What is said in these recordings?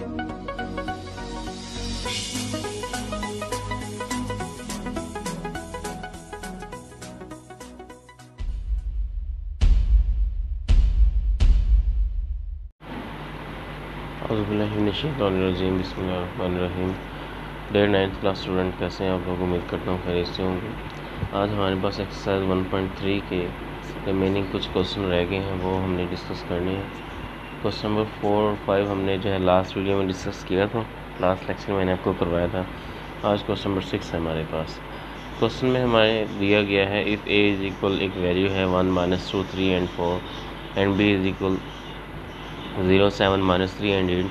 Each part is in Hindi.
औज़ुबिल्लाहिमिनश्शैतानिर्रजीम बिस्मिल्लाहिर्रहमानिर्रहीम। डेयर 9th क्लास स्टूडेंट, कैसे हैं आप लोग? उम्मीद करता हूँ खैरियत से होंगे। आज हमारे पास एक्सरसाइज 1.3 के रिमेनिंग कुछ क्वेश्चन रह गए हैं, वो हमने डिस्कस करने हैं। क्वेश्चन नंबर 4 और 5 हमने जो है लास्ट वीडियो में डिस्कस किया था, लास्ट लेक्चर मैंने आपको करवाया था। आज क्वेश्चन नंबर 6 है हमारे पास। क्वेश्चन में हमारे दिया गया है इफ़ ए इज़ इक्वल, एक वैल्यू है 1, -2, 3 and 4 and b is equal 0, 7, -3 and 8,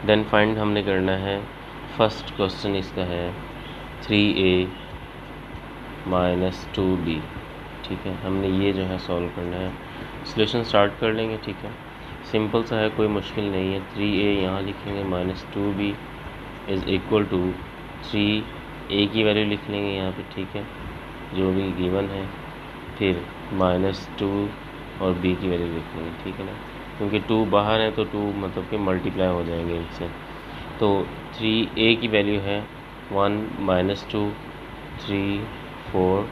then find हमने करना है। फर्स्ट क्वेश्चन इसका है 3a - 2b। ठीक है, हमने ये जो है सॉल्व करना है। सॉल्यूशन स्टार्ट कर लेंगे। ठीक है, सिंपल सा है, कोई मुश्किल नहीं है। 3a यहाँ लिखेंगे, -2b is equal to 3a की वैल्यू लिख लेंगे यहाँ पे। ठीक है, जो भी गिवन है, फिर -2 और b की वैल्यू लिख लेंगे। ठीक है ना, क्योंकि 2 बाहर है तो 2 मतलब कि मल्टीप्लाई हो जाएंगे इनसे। तो 3a की वैल्यू है 1, -2, 3, 4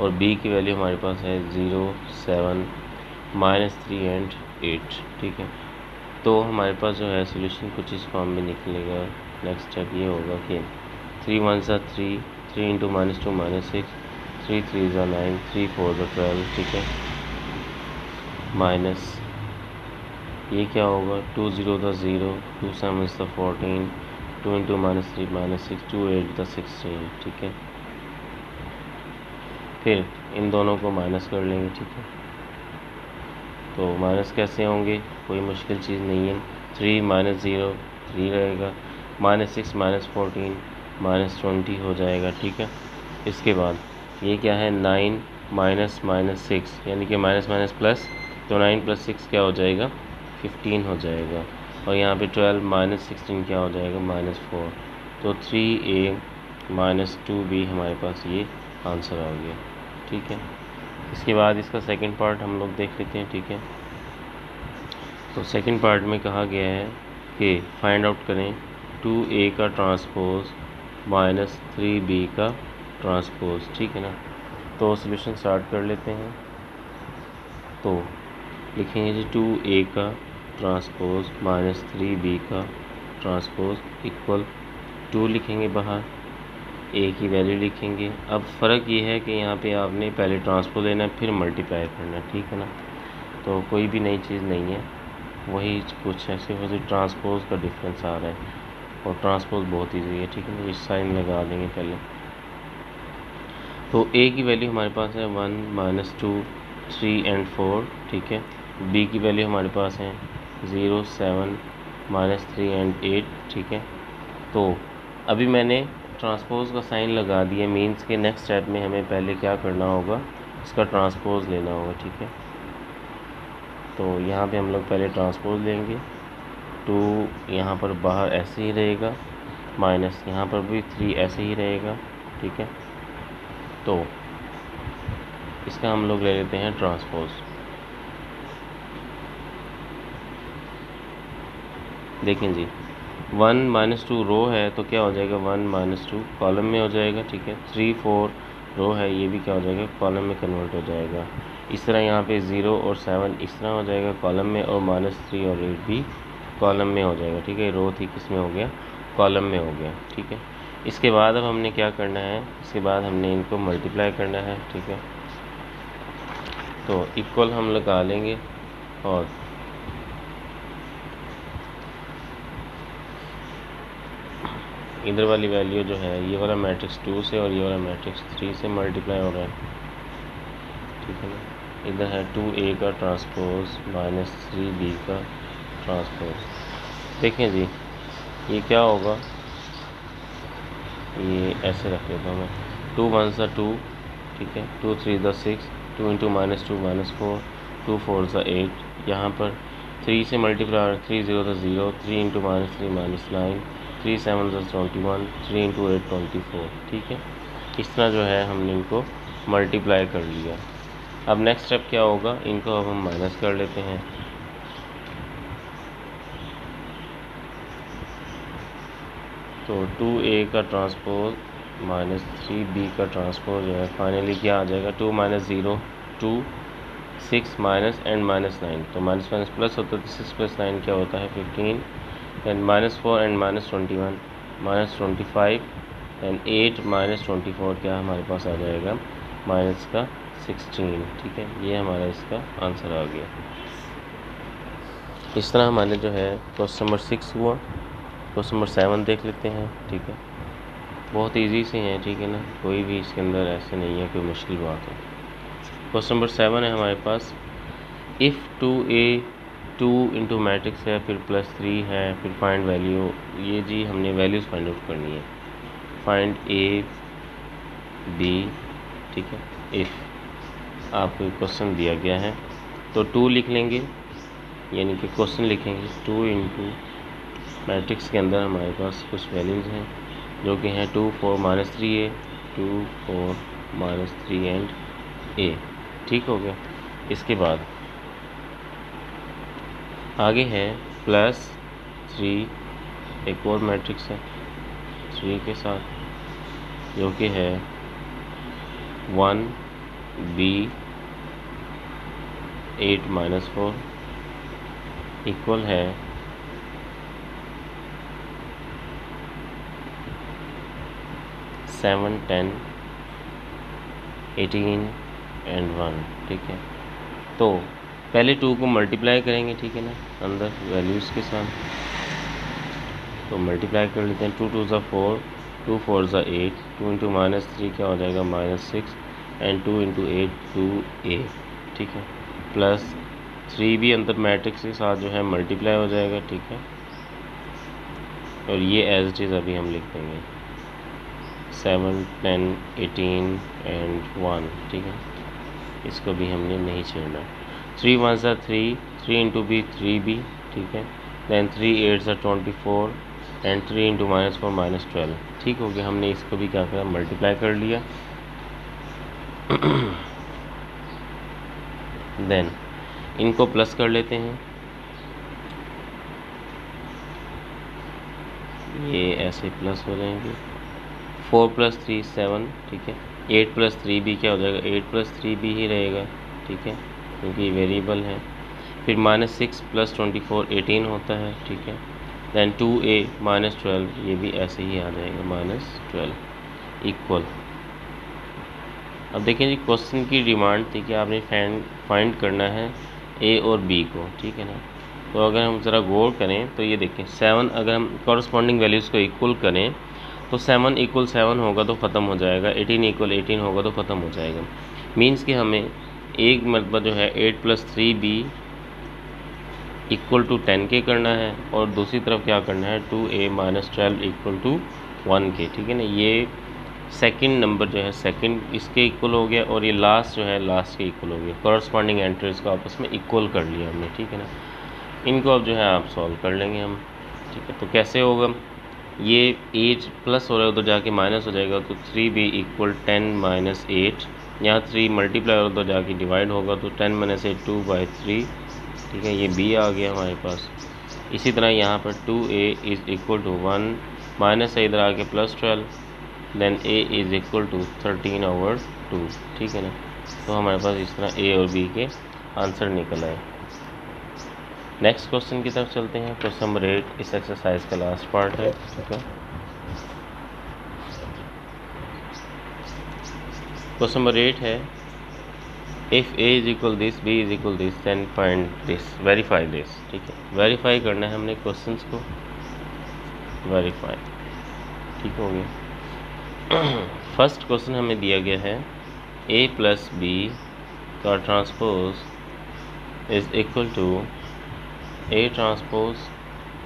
और b की वैल्यू हमारे पास है 0, 7, -3 एंड 8। ठीक है, तो हमारे पास जो है सोल्यूशन कुछ इस फॉर्म में निकलेगा। नेक्स्ट स्टेप ये होगा कि 3 1 सा 3, 3 × -2 -6, 3 3 ज़ा 9, 3 4 ज़ा 12। ठीक है, माइनस ये क्या होगा, 2 0 ज़ा 0, 2 7 ज़ा 14, 2 × -3 -6, 2 8 ज़ा 16। ठीक है, फिर इन दोनों को माइनस कर लेंगे। ठीक है, तो माइनस कैसे होंगे, कोई मुश्किल चीज़ नहीं है। 3 - 0 3 रहेगा, -6 -14 -20 हो जाएगा। ठीक है, इसके बाद ये क्या है, 9 -6 यानी कि माइनस माइनस प्लस, तो 9 + 6 क्या हो जाएगा, 15 हो जाएगा। और यहाँ पे 12 - 16 क्या हो जाएगा, -4। तो 3a - 2b हमारे पास ये आंसर आ गया। ठीक है, इसके बाद इसका सेकंड पार्ट हम लोग देख लेते हैं। ठीक है, तो सेकंड पार्ट में कहा गया है कि फाइंड आउट करें 2a का ट्रांसपोज -3b का ट्रांसपोज। ठीक है ना, तो सॉल्यूशन स्टार्ट कर लेते हैं। तो लिखेंगे जी 2a का ट्रांसपोज -3b का ट्रांसपोज इक्वल 2 लिखेंगे बाहर, a की वैल्यू लिखेंगे। अब फ़र्क ये है कि यहाँ पे आपने पहले ट्रांसपोज लेना है, फिर मल्टीप्लाई करना है। ठीक है ना, तो कोई भी नई चीज़ नहीं है, वही कुछ है, सिर्फ ट्रांसपोज का डिफरेंस आ रहा है। और ट्रांसपोज बहुत ईजी है। ठीक है ना, इस साइन लगा देंगे पहले। तो a की वैल्यू हमारे पास है 1 -2 3 एंड 4। ठीक है, b की वैल्यू हमारे पास है 0 7 -3 एंड 8। ठीक है, तो अभी मैंने ट्रांसपोज का साइन लगा दिया, मीन्स के नेक्स्ट स्टेप में हमें पहले क्या करना होगा, इसका ट्रांसपोज लेना होगा। ठीक है, तो यहाँ पे हम लोग पहले ट्रांसपोज लेंगे। 2 यहाँ पर बाहर ऐसे ही रहेगा, माइनस यहाँ पर भी 3 ऐसे ही रहेगा। ठीक है, तो इसका हम लोग ले लेते हैं ट्रांसपोज। देखें जी, 1 - 2 रो है तो क्या हो जाएगा, 1 - 2 कॉलम में हो जाएगा। ठीक है, 3 4 रो है, ये भी क्या हो जाएगा, कॉलम में कन्वर्ट हो जाएगा। इस तरह यहाँ पे 0 और 7 इस तरह हो जाएगा कॉलम में, और -3 और 8 भी कॉलम में हो जाएगा। ठीक है, रो थी किस में हो गया, कॉलम में हो गया। ठीक है, इसके बाद अब हमने क्या करना है, इसके बाद हमने इनको मल्टीप्लाई करना है। ठीक है, तो इक्वल हम लगा लेंगे और इधर वाली वैल्यू जो है, ये वाला मैट्रिक्स 2 से और ये वाला मैट्रिक्स 3 से मल्टीप्लाई हो रहा है। ठीक है ना, इधर है 2a का ट्रांसपोज -3b का ट्रांसपोज। देखें जी, ये क्या होगा, ये ऐसे रख लेता हूँ मैं, 2 1 सा 2। ठीक है, 2 3 ज़ा 6, 2 × -2 -4, 2 4 ज़ा 8। यहाँ पर 3 से मल्टीप्लाई, 3 0 ज़ा 0, 3 × -3 -9, 3 7 ज़ा 21, 3 × 8 24। ठीक है, इस तरह जो है हमने इनको मल्टीप्लाई कर लिया। अब नेक्स्ट स्टेप क्या होगा, इनको अब हम माइनस कर लेते हैं। तो 2a का ट्रांसपोज माइनस 3b का ट्रांसपोज जो है फाइनली क्या आ जाएगा, 2 माइनस 0 2 6 माइनस एंड माइनस 9, तो माइनस माइनस प्लस होता है तो 6 प्लस 9 क्या होता है 15, then minus 4 and minus 21 minus 25 and 8 minus 24 क्या हमारे पास आ जाएगा माइनस का 16। ठीक है, ये हमारा इसका आंसर आ गया। इस तरह हमारे जो है क्वेश्चन नंबर 6 हुआ। क्वेश्चन नंबर 7 देख लेते हैं। ठीक है, बहुत इजी से हैं, ठीक है ना, कोई भी इसके अंदर ऐसे नहीं है कोई मुश्किल बात है। क्वेश्चन नंबर 7 है हमारे पास, इफ़ 2a 2 इंटू मैट्रिक्स है, फिर +3 है, फिर फाइंड वैल्यू। ये जी हमने वैल्यूज़ फाइंड आउट करनी है, फाइंड a b। ठीक है, इफ़ आपको क्वेश्चन दिया गया है तो 2 लिख लेंगे, यानी कि क्वेश्चन लिखेंगे 2 इंटू मैट्रिक्स के अंदर हमारे पास कुछ वैल्यूज़ हैं जो कि हैं 2 4 minus 3a 2 4 minus 3 and a। ठीक हो गया। इसके बाद आगे है +3, एक और मैट्रिक्स है 3 के साथ जो कि है 1 b 8 माइनस 4 इक्वल है 7 10 18 एंड 1। ठीक है, तो पहले 2 को मल्टीप्लाई करेंगे, ठीक है ना, अंदर वैल्यूज़ के साथ, तो मल्टीप्लाई कर लेते हैं। 2 2 ज़ा 4 2 4 ज़ा 8 2 इंटू माइनस 3 क्या हो जाएगा -6 एंड 2 इंटू 8 2a। ठीक है, प्लस 3 भी अंदर मैट्रिक्स के साथ जो है मल्टीप्लाई हो जाएगा। ठीक है, और ये एज इट इज़ अभी हम लिख देंगे 7 10 18 एंड 1। ठीक है, इसको भी हमने नहीं छेड़ना। 3 1 ज़ा 3 3 इंटू b 3b। ठीक है, दैन 3 8 ज़ा 24 एंड 3 इंटू -4 -12। ठीक हो गया, हमने इसको भी क्या करा मल्टीप्लाई कर लिया। देन इनको प्लस कर लेते हैं, ये ऐसे प्लस हो जाएंगे। 4 + 3 7। ठीक है, 8 + 3b क्या हो जाएगा 8 + 3b ही रहेगा। ठीक है, क्योंकि ये वेरिएबल है। फिर -6 + 24 18 होता है। ठीक है, दैन 2a -12 ये भी ऐसे ही आ जाएगा -12 इक्वल। अब देखिए जी, क्वेश्चन की डिमांड थी कि आपने फाइंड करना है a और b को। ठीक है ना, तो अगर हम ज़रा गौर करें तो ये देखें 7, अगर हम कॉरस्पॉन्डिंग वैल्यूज़ को इक्वल करें तो 7 = 7 होगा तो ख़त्म हो जाएगा, 18 = 18 होगा तो ख़त्म हो जाएगा। मीन्स कि हमें एक मरतबा जो है 8 + 3b = 10 के करना है, और दूसरी तरफ क्या करना है 2a - 12 = 1 के। ठीक है ना, ये सेकंड नंबर जो है सेकंड इसके इक्वल हो गया, और ये लास्ट जो है लास्ट के इक्वल हो गया। कॉरस्पॉन्डिंग एंट्रीज को आपस में इक्वल कर लिया हमने। ठीक है ना, इनको अब जो है आप सॉल्व कर लेंगे हम। ठीक है, तो कैसे होगा, ये 8 प्लस हो रहा है उधर जाके माइनस हो जाएगा, तो 3b = 10 - 8। यहाँ 3 मल्टीप्लाई और उधर जाके डिवाइड होगा, तो 10 - 8 2/3। ठीक है, ये b आ गया हमारे पास। इसी तरह यहाँ पर 2a = 1 माइनस है इधर आके +12, देन a = 13/2। ठीक है ना, तो हमारे पास इस तरह a और b के आंसर निकल आए। नेक्स्ट क्वेश्चन की तरफ चलते हैं। क्वेश्चन नंबर 8 इस एक्सरसाइज का लास्ट पार्ट है। ठीक है, क्वेश्चन नंबर 8 है, if a = this b = this then find this, verify this. ठीक है, वेरीफाई करना है हमने क्वेश्चंस को, वेरीफाई। ठीक हो गया। फर्स्ट क्वेश्चन हमें दिया गया है a + b का transpose = a transpose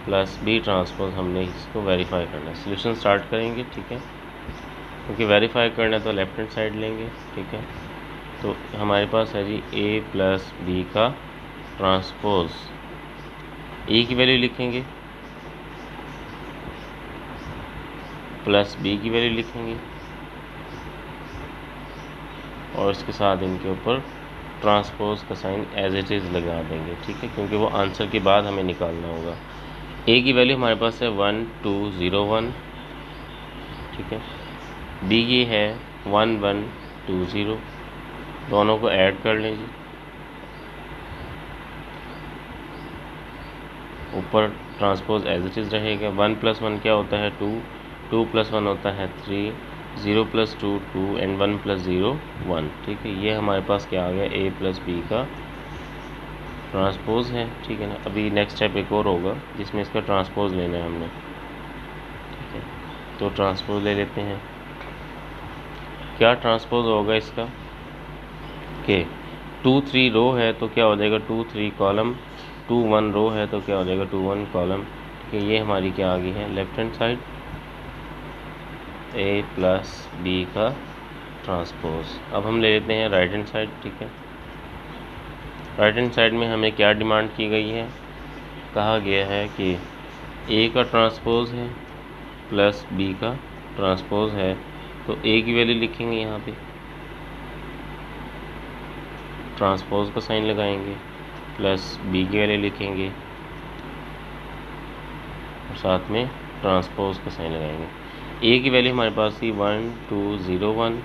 + b transpose. हमने इसको वेरीफाई करना है, सोल्यूशन स्टार्ट करेंगे। ठीक है, क्योंकि वेरीफाई करना है तो लेफ्ट हैंड साइड लेंगे। ठीक है, तो हमारे पास है जी a + b का ट्रांसपोज, a की वैल्यू लिखेंगे प्लस b की वैल्यू लिखेंगे, और इसके साथ इनके ऊपर ट्रांसपोज का साइन एज इट इज़ लगा देंगे। ठीक है, क्योंकि वो आंसर के बाद हमें निकालना होगा। a की वैल्यू हमारे पास है 1 2 0 1, ठीक है। बी की है 1 1 2 0, दोनों को ऐड कर लें जी। ऊपर ट्रांसपोज एज इट इज़ रहेगा। 1 + 1 क्या होता है 2, 2 + 1 होता है 3, 0 + 2 2 एंड 1 + 0 1। ठीक है, ये हमारे पास क्या आ गया A + B का ट्रांसपोज है। ठीक है ना। अभी नेक्स्ट स्टेप एक और होगा जिसमें इसका ट्रांसपोज लेना है हमने। ठीक है, तो ट्रांसपोज ले लेते हैं। क्या ट्रांसपोज होगा इसका कि 2 3 रो है तो क्या हो जाएगा 2 3 कॉलम, 2 1 रो है तो क्या हो जाएगा 2 1 कॉलम। ठीक है, ये हमारी क्या आ गई है left hand side A + B का ट्रांसपोज। अब हम ले लेते हैं राइट हैंड साइड। ठीक है, राइट हैंड साइड में हमें क्या डिमांड की गई है, कहा गया है कि A का ट्रांसपोज है प्लस B का ट्रांसपोज है, तो A की वैल्यू लिखेंगे यहाँ पे, ट्रांसपोज का साइन लगाएंगे, प्लस B की वैल्यू लिखेंगे और साथ में ट्रांसपोज का साइन लगाएंगे। A की वैल्यू हमारे पास थी 1 2 0 1,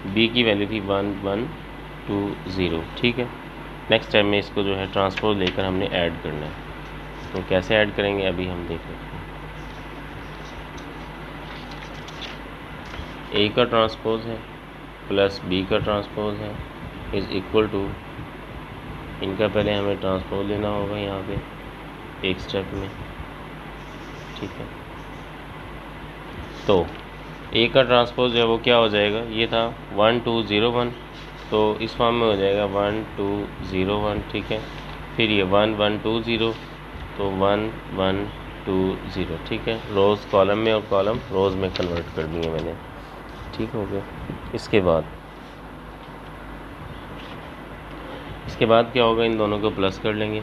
B की वैल्यू थी 1 1 2 0। ठीक है, नेक्स्ट टाइम में इसको जो है ट्रांसपोज लेकर हमने ऐड करना है। तो कैसे ऐड करेंगे अभी हम देख लेते हैं। A का ट्रांसपोज है प्लस B का ट्रांसपोज है इज़ इक्वल टू, इनका पहले हमें ट्रांसपोज लेना होगा यहाँ पे एक स्टेप में। ठीक है, तो A का ट्रांसपोज है वो क्या हो जाएगा, ये था 1 2 0 1, तो इस फॉर्म में हो जाएगा 1 2 0 1। ठीक है, फिर ये 1 1 2 0, तो 1 1 2 0। ठीक है, रोज़ कॉलम में और कॉलम रोज़ में कन्वर्ट कर दिए मैंने। ठीक हो गया। इसके बाद क्या होगा, इन दोनों को प्लस कर लेंगे।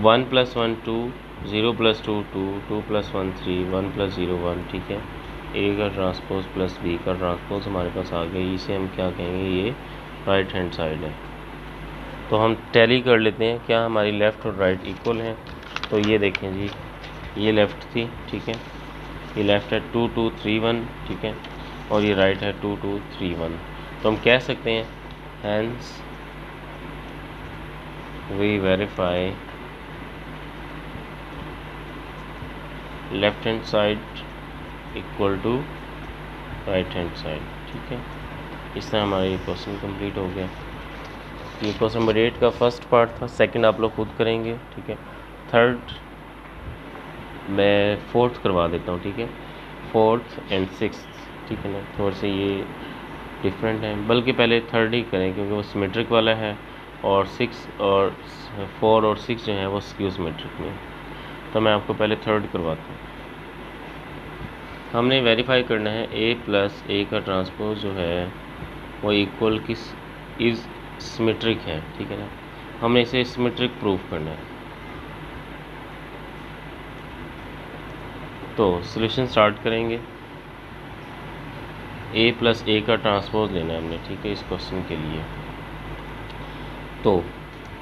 1 + 1 2, 0 + 2 2, 2 + 1 3, 1 + 0 1। ठीक है, A का ट्रांसपोज प्लस B का ट्रांसपोज हमारे पास आ गया। इसे हम क्या कहेंगे, ये राइट हैंड साइड है। तो हम टैली कर लेते हैं क्या हमारी लेफ़्ट और राइट इक्वल हैं। तो ये देखें जी, ये लेफ़्ट थी। ठीक है, ये लेफ़्ट है 2 2 3 1। ठीक है, और ये राइट है 2 2 3 1। तो हम कह सकते हैं hence we verify left hand side equal to right hand side. ठीक है, इस तरह हमारा ये क्वेश्चन कंप्लीट हो गया। ये क्वेश्चन नंबर 8 का फर्स्ट पार्ट था, सेकंड आप लोग खुद करेंगे। ठीक है, थर्ड मैं फोर्थ करवा देता हूँ। ठीक है, फोर्थ एंड सिक्स्थ। ठीक है ना, थोड़े से ये डिफरेंट है, बल्कि पहले थर्ड ही करें क्योंकि वो सिमेट्रिक वाला है, और 6 और 4 और 6 जो है वो स्क्यू सिमेट्रिक में। तो मैं आपको पहले थर्ड करवाता हूँ। हमने वेरीफाई करना है A + A का ट्रांसपोज जो है वो इक्वल किस इज़ सिमेट्रिक है। ठीक है ना, हमने इसे सिमेट्रिक प्रूफ करना है। तो सॉल्यूशन स्टार्ट करेंगे। A + A का ट्रांसपोज लेना है हमने। ठीक है, इस क्वेश्चन के लिए तो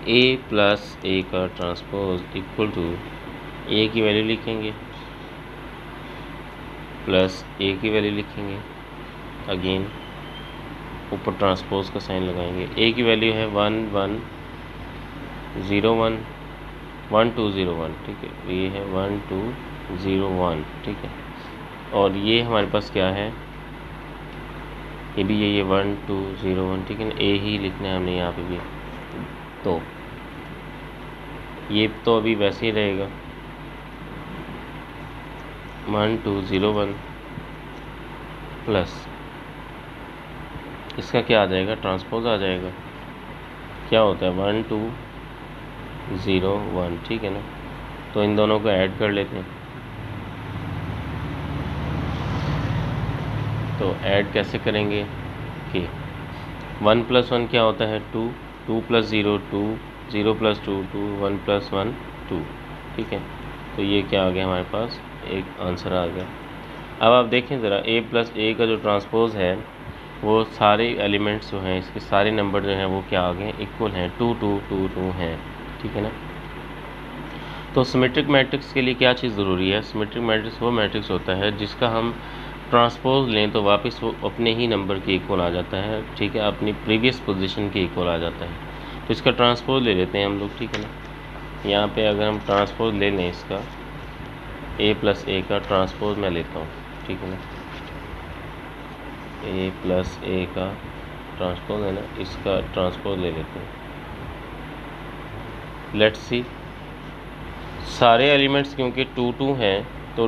A + A का ट्रांसपोज इक्वल टू A की वैल्यू लिखेंगे प्लस A की वैल्यू लिखेंगे, अगेन ऊपर ट्रांसपोज का साइन लगाएंगे। A की वैल्यू है 1 1 0 1, 1 2 0 1। ठीक है, ये है 1 2 0 1। ठीक है, और ये हमारे पास क्या है, ये भी यही है 1 2 0 1। ठीक है ना, A ही लिखना है हमने यहाँ पे भी। तो ये तो अभी वैसे ही रहेगा 1 2 0 1 प्लस इसका क्या आ जाएगा, ट्रांसपोज आ जाएगा। क्या होता है 1 2 0 1। ठीक है ना, तो इन दोनों को ऐड कर लेते हैं। तो ऐड कैसे करेंगे कि 1 + 1 क्या होता है 2, 2 + 0 2, 0 + 2 2, 1 + 1 2। ठीक है, तो ये क्या आ गया हमारे पास, एक आंसर आ गया। अब आप देखें ज़रा A + A का जो ट्रांसपोज है वो सारे एलिमेंट्स जो हैं, इसके सारे नंबर जो हैं वो क्या आ गए, इक्वल हैं, 2 2 2 2 हैं। ठीक है ना, तो सिमेट्रिक मैट्रिक्स के लिए क्या चीज़ ज़रूरी है? सिमेट्रिक मैट्रिक्स वो मैट्रिक्स होता है जिसका हम ट्रांसपोज लें तो वापस वो अपने ही नंबर के इक्वल आ जाता है, ठीक है, अपनी प्रीवियस पोजीशन के इक्वल आ जाता है। तो इसका ट्रांसपोज ले लेते हैं हम लोग, ठीक है ना। यहाँ पे अगर हम ट्रांसपोज ले लें इसका a प्लस ए का ट्रांसपोज मैं लेता हूँ, ठीक है ना, a प्लस ए का ट्रांसपोज है ना, इसका ट्रांसपोज ले लेते हैं। लेट्स सी, सारे एलिमेंट्स क्योंकि 2 2 हैं तो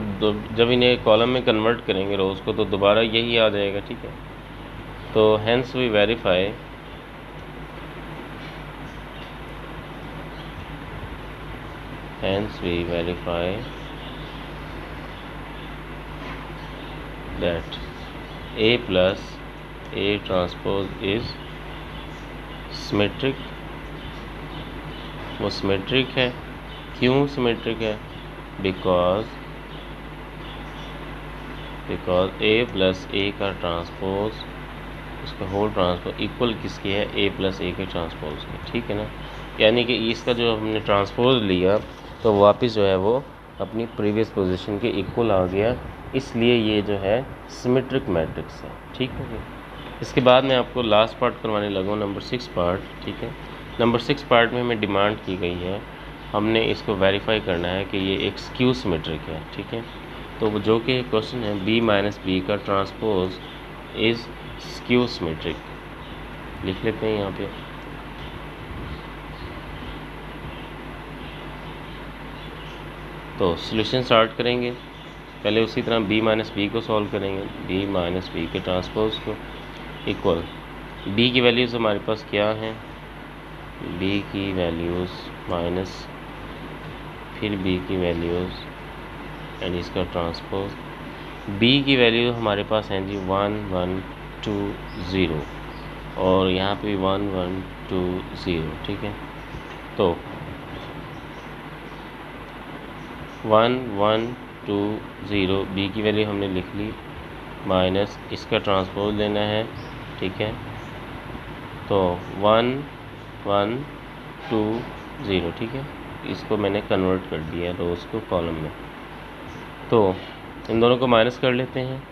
जब इन्हें कॉलम में कन्वर्ट करेंगे रोज़ को तो दोबारा यही आ जाएगा, ठीक है। तो hence we verify that A plus A transpose is symmetric। वो सिमेट्रिक है। क्यों सिमेट्रिक है? बिकॉज A प्लस ए का ट्रांसपोज, उसका होल ट्रांसपोज इक्वल किसके है? A प्लस ए के ट्रांसपोज के, ठीक है ना। यानी कि इसका जो हमने ट्रांसपोज लिया तो वापस जो है वो अपनी प्रीवियस पोजीशन के इक्वल आ गया, इसलिए ये जो है सिमेट्रिक मैट्रिक्स है, ठीक है। इसके बाद मैं आपको लास्ट पार्ट करवाने लगा हूँ, नंबर 6 पार्ट, ठीक है। नंबर 6 पार्ट में हमें डिमांड की गई है, हमने इसको वेरीफाई करना है कि ये एक स्क्यू सिमेट्रिक है, ठीक है। तो जो कि क्वेश्चन है b माइनस बी का ट्रांसपोज इज़ स्क्यू सिमेट्रिक, लिख लेते हैं यहाँ पे। तो सॉल्यूशन स्टार्ट करेंगे, पहले उसी तरह b माइनस बी को सॉल्व करेंगे, b माइनस बी के ट्रांसपोज को इक्वल b की वैल्यूज़ हमारे पास क्या हैं, b की वैल्यूज़ माइनस फिर b की वैल्यूज़ एंड इसका ट्रांसपोज। b की वैल्यू हमारे पास हैं जी 1 1 2 0 और यहाँ पे 1 1 2 0, ठीक है। तो 1 1 2 0 b की वैल्यू हमने लिख ली, माइनस इसका ट्रांसपोज लेना है, ठीक है। तो 1 1 2 0, ठीक है। इसको मैंने कन्वर्ट कर दिया रोज़ को कॉलम में। तो इन दोनों को माइनस कर लेते हैं।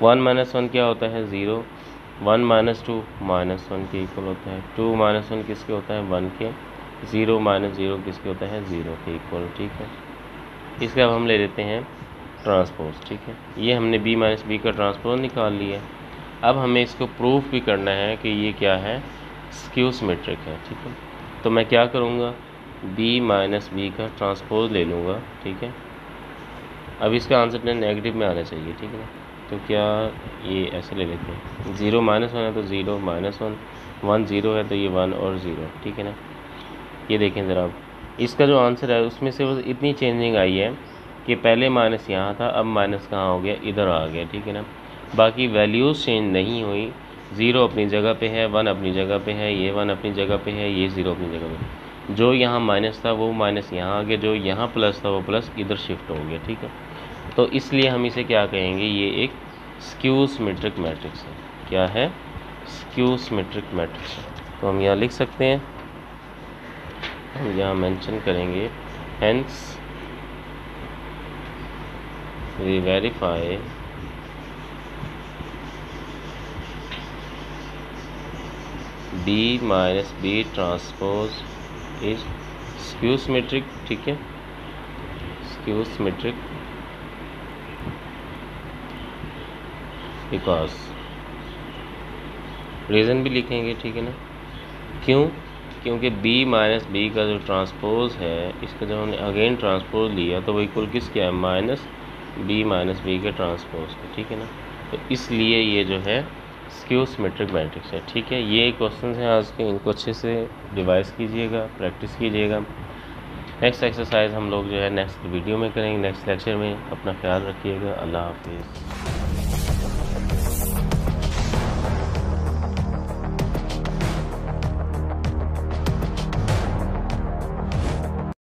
1 माइनस 1 क्या होता है? 0। 1 माइनस 2 माइनस 1 के इक्वल होता है। 2 माइनस 1 किसके होता है? 1 के। 0 माइनस 0 किसके होता है? 0 के इक्वल, ठीक है। इसका अब हम ले लेते हैं ट्रांसपोज, ठीक है। ये हमने b माइनस बी का ट्रांसपोज निकाल लिया। अब हमें इसको प्रूफ भी करना है कि ये क्या है? स्क्यू सिमेट्रिक है, ठीक है। तो मैं क्या करूँगा? b माइनस बी का ट्रांसपोज ले लूँगा, ठीक है। अब इसका आंसर नेगेटिव में आना चाहिए, ठीक है ना। तो क्या ये ऐसे ले लेते हैं, 0 माइनस 1 है तो 0 माइनस 1, 1 0 है तो ये 1 और 0, ठीक है ना। ये देखें ज़रा, अब इसका जो आंसर है उसमें से बस इतनी चेंजिंग आई है कि पहले माइनस यहाँ था, अब माइनस कहाँ हो गया? इधर आ गया, ठीक है ना। बाकी वैल्यूज़ चेंज नहीं हुई, 0 अपनी जगह पे है, 1 अपनी जगह पे है, ये 1 अपनी जगह पे है, ये 0 अपनी जगह पे। जो यहाँ माइनस था वो माइनस यहाँ आ गया, जो यहाँ प्लस था वो प्लस इधर शिफ्ट हो गया, ठीक है। तो इसलिए हम इसे क्या कहेंगे? ये एक स्क्यू सिमेट्रिक मैट्रिक्स है। क्या है? स्क्यू सिमेट्रिक मैट्रिक्स है। तो हम यहाँ लिख सकते हैं, हम यहाँ मेंशन करेंगे, हेंस वी वेरीफाई b माइनस b transpose is skew symmetric, ठीक है। स्क्यू सिमेट्रिक बिकॉज, रीज़न भी लिखेंगे, ठीक है ना। क्यों? क्योंकि b माइनस बी का जो ट्रांसपोज है, इसका जब हमने अगेन ट्रांसपोज लिया तो वो इक्वल किसके है? माइनस b माइनस बी के ट्रांसपोज के, ठीक है ना। तो इसलिए ये जो है स्क्यू सिमेट्रिक मैट्रिक्स है, ठीक है। ये क्वेश्चन हैं आज के, इनको अच्छे से रिवाइज कीजिएगा, प्रैक्टिस कीजिएगा। नेक्स्ट एक्सरसाइज हम लोग जो है नेक्स्ट वीडियो में करेंगे, नेक्स्ट लेक्चर में। अपना ख्याल रखिएगा। अल्लाह हाफिज़।